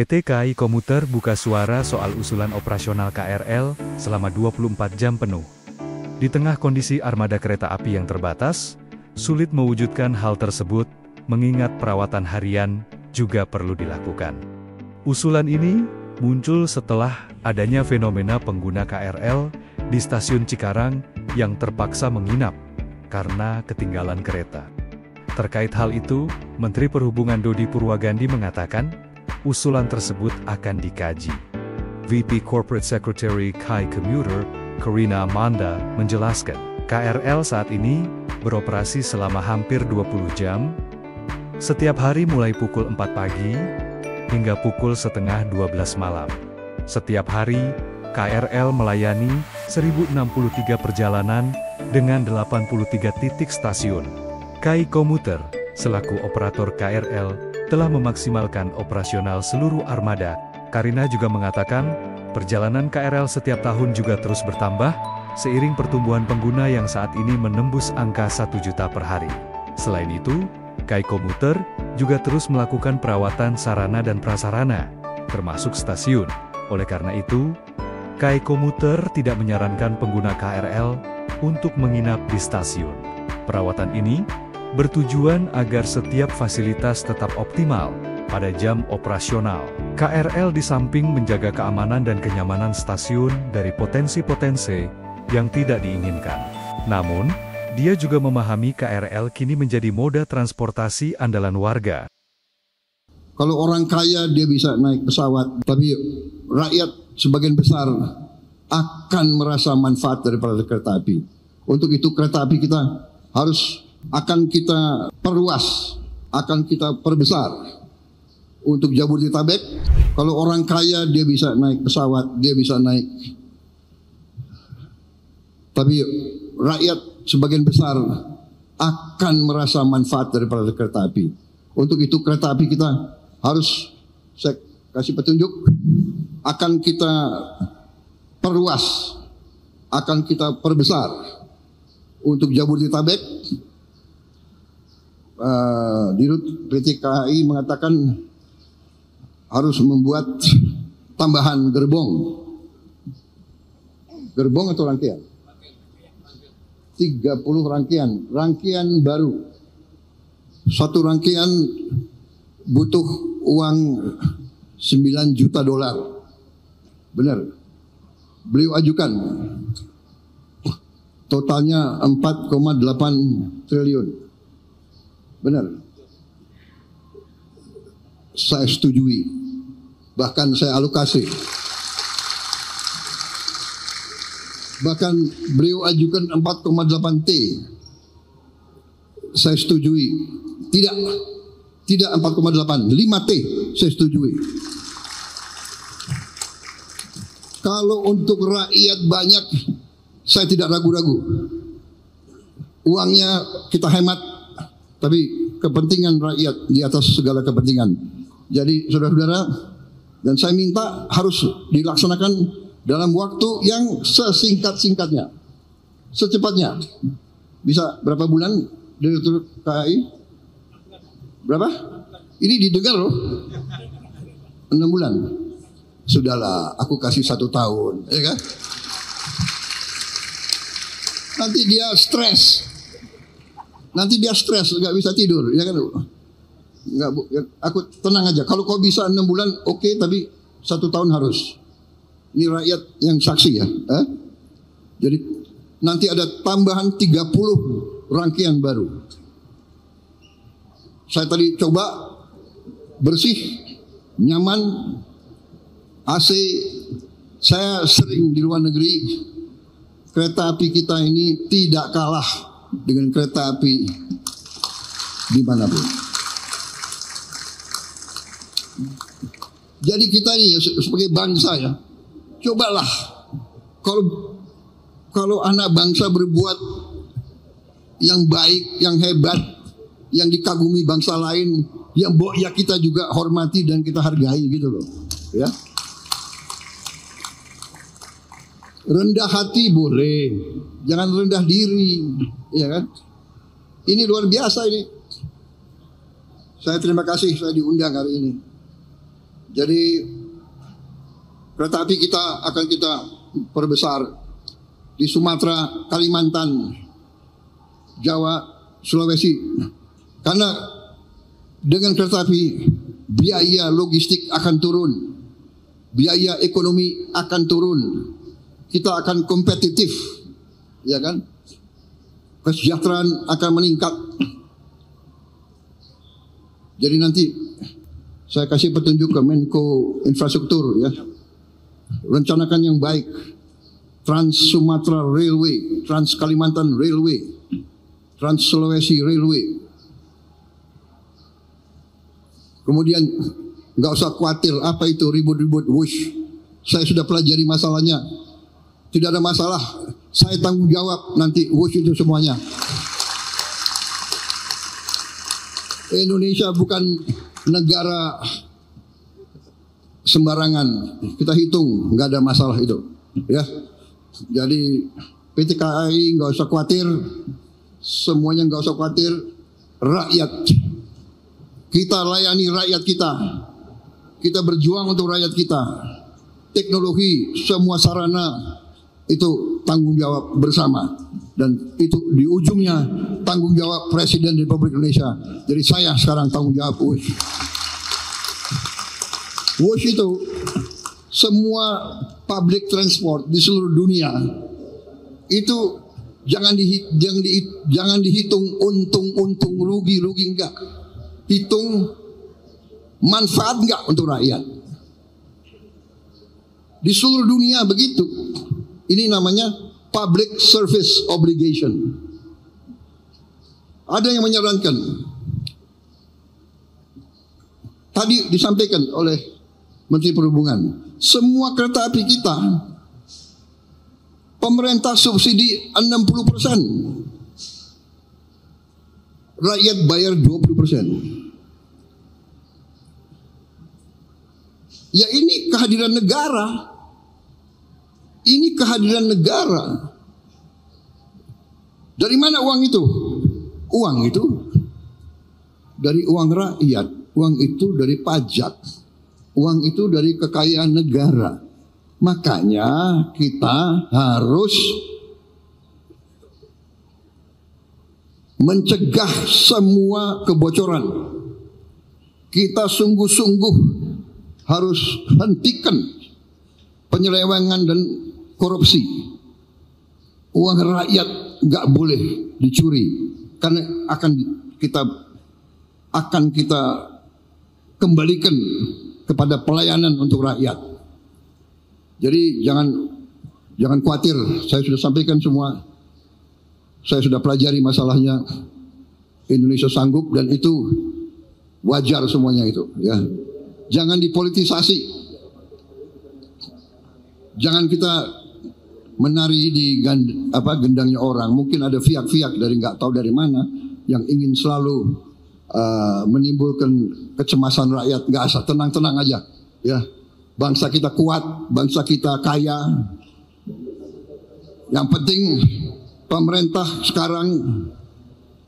PT KAI Komuter buka suara soal usulan operasional KRL selama 24 jam penuh. Di tengah kondisi armada kereta api yang terbatas, sulit mewujudkan hal tersebut, mengingat perawatan harian juga perlu dilakukan. Usulan ini muncul setelah adanya fenomena pengguna KRL di stasiun Cikarang yang terpaksa menginap karena ketinggalan kereta. Terkait hal itu, Menteri Perhubungan Dodi Purwagandi mengatakan, usulan tersebut akan dikaji. VP Corporate Secretary KAI Komuter, Karina Amanda, menjelaskan, KRL saat ini beroperasi selama hampir 20 jam, setiap hari mulai pukul 4 pagi, hingga pukul setengah 12 malam. Setiap hari, KRL melayani 1063 perjalanan dengan 83 titik stasiun. KAI Komuter, selaku operator KRL, telah memaksimalkan operasional seluruh armada. Karina juga mengatakan, perjalanan KRL setiap tahun juga terus bertambah, seiring pertumbuhan pengguna yang saat ini menembus angka 1 juta per hari. Selain itu, KAI Komuter juga terus melakukan perawatan sarana dan prasarana, termasuk stasiun. Oleh karena itu, KAI Komuter tidak menyarankan pengguna KRL untuk menginap di stasiun. Perawatan ini bertujuan agar setiap fasilitas tetap optimal pada jam operasional. KRL di samping menjaga keamanan dan kenyamanan stasiun dari potensi-potensi yang tidak diinginkan. Namun, dia juga memahami KRL kini menjadi moda transportasi andalan warga. Kalau orang kaya dia bisa naik pesawat, tapi rakyat sebagian besar akan merasa manfaat daripada kereta api. Untuk itu kereta api kita akan kita perluas, akan kita perbesar. Untuk Jabodetabek, kalau orang kaya dia bisa naik pesawat, dia bisa naik. Tapi rakyat sebagian besar akan merasa manfaat daripada kereta api. Untuk itu kereta api kita saya kasih petunjuk, akan kita perluas, akan kita perbesar. Untuk Jabodetabek, Dirut PT KAI mengatakan harus membuat tambahan gerbong. Gerbong atau rangkaian? 30 rangkaian baru. Satu rangkaian butuh uang 9 juta dolar. Benar. Beliau ajukan. Totalnya 4,8 triliun. Benar. Saya setujui. Bahkan saya alokasi. Bahkan beliau ajukan 4,8 T. Saya setujui. Tidak 4,8, 5 T saya setujui. Kalau untuk rakyat banyak, saya tidak ragu-ragu. Uangnya kita hemat, tapi kepentingan rakyat di atas segala kepentingan. Jadi saudara-saudara, dan saya minta harus dilaksanakan dalam waktu yang sesingkat-singkatnya, secepatnya. Bisa berapa bulan Direktur KAI? Berapa? Ini didengar loh. 6 bulan. Sudahlah, aku kasih 1 tahun, ya kan? Nanti dia stres, nggak bisa tidur, ya kan? Nggak, aku tenang aja. Kalau kau bisa 6 bulan, oke, tapi 1 tahun harus. Ini rakyat yang saksi ya. Jadi nanti ada tambahan 30 rangkaian baru. Saya tadi coba bersih, nyaman, AC. Saya sering di luar negeri. Kereta api kita ini tidak kalah dengan kereta api dimanapun. Jadi kita ini sebagai bangsa ya, cobalah kalau anak bangsa berbuat yang baik, yang hebat, yang dikagumi bangsa lain, ya kita juga hormati dan kita hargai gitu loh, ya. Rendah hati boleh, jangan rendah diri, ya kan? Ini luar biasa ini. Saya terima kasih saya diundang hari ini. Jadi kereta api kita akan kita perbesar di Sumatera, Kalimantan, Jawa, Sulawesi. Karena dengan kereta api biaya logistik akan turun, biaya ekonomi akan turun, kita akan kompetitif, ya kan? Kesejahteraan akan meningkat. Jadi nanti saya kasih petunjuk ke Menko Infrastruktur, ya, rencanakan yang baik. Trans Sumatera Railway, Trans Kalimantan Railway, Trans Sulawesi Railway. Kemudian nggak usah khawatir apa itu ribut-ribut wush. Saya sudah pelajari masalahnya. Tidak ada masalah. Saya tanggung jawab nanti wush itu semuanya. Indonesia bukan negara sembarangan. Kita hitung, nggak ada masalah itu. Ya. Jadi PT KAI nggak usah khawatir, semuanya nggak usah khawatir. Rakyat, kita layani rakyat kita berjuang untuk rakyat kita. Teknologi, semua sarana itu tanggung jawab bersama, dan itu di ujungnya tanggung jawab Presiden Republik Indonesia. Jadi saya sekarang tanggung jawab WUSH. WUSH itu semua public transport di seluruh dunia itu jangan dihitung untung rugi enggak, hitung manfaat enggak untuk rakyat. Di seluruh dunia begitu. Ini namanya public service obligation. Ada yang menyarankan, tadi disampaikan oleh Menteri Perhubungan, semua kereta api kita pemerintah subsidi 60%, rakyat bayar 20%. Ya ini kehadiran negara. Ini kehadiran negara. Dari mana uang itu? Uang itu dari uang rakyat. Uang itu dari pajak. Uang itu dari kekayaan negara. Makanya kita harus mencegah semua kebocoran. Kita sungguh-sungguh harus hentikan penyelewengan dan korupsi. Uang rakyat nggak boleh dicuri, karena akan kita kembalikan kepada pelayanan untuk rakyat. Jadi jangan khawatir, saya sudah sampaikan semua. Saya sudah pelajari masalahnya. Indonesia sanggup dan itu wajar semuanya itu, ya. Jangan dipolitisasi. Jangan kita menari di gendangnya orang. Mungkin ada fiak-fiak dari nggak tahu dari mana yang ingin selalu menimbulkan kecemasan rakyat. Nggak asal, tenang-tenang aja, ya. Bangsa kita kuat, bangsa kita kaya. Yang penting pemerintah sekarang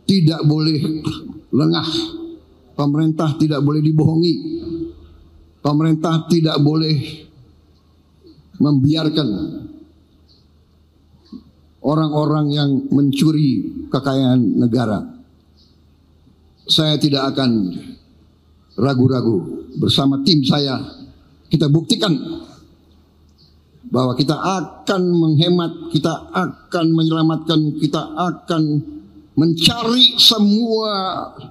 tidak boleh lengah. Pemerintah tidak boleh dibohongi. Pemerintah tidak boleh membiarkan orang-orang yang mencuri kekayaan negara. Saya tidak akan ragu-ragu. Bersama tim saya, kita buktikan bahwa kita akan menghemat, kita akan menyelamatkan, kita akan mencari semua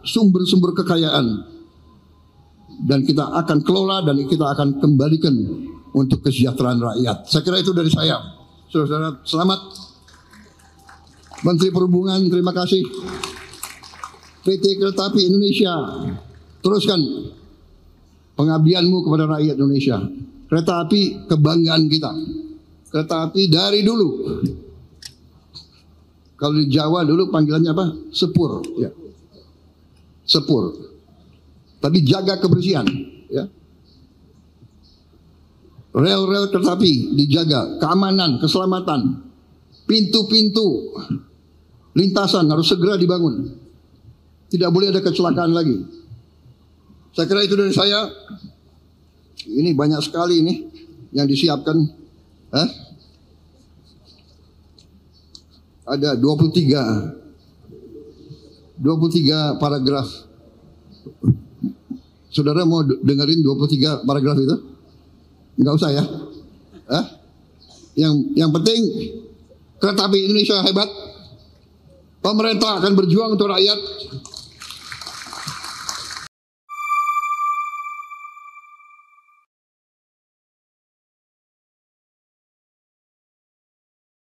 sumber-sumber kekayaan, dan kita akan kelola dan kita akan kembalikan untuk kesejahteraan rakyat. Saya kira itu dari saya. Saudara-saudara, selamat. Menteri Perhubungan, terima kasih. PT Kereta Api Indonesia, teruskan pengabdianmu kepada rakyat Indonesia. Kereta api kebanggaan kita. Kereta api dari dulu. Kalau di Jawa dulu panggilannya apa? Sepur, ya. Sepur. Tapi jaga kebersihan, ya. Rel-rel kereta api dijaga, keamanan, keselamatan, pintu-pintu lintasan harus segera dibangun. Tidak boleh ada kecelakaan lagi. Saya kira itu dari saya. Ini banyak sekali ini yang disiapkan. Ada 23 paragraf. Saudara mau dengerin 23 paragraf itu? Enggak usah ya. Yang penting kereta api Indonesia hebat. Pemerintah akan berjuang untuk rakyat.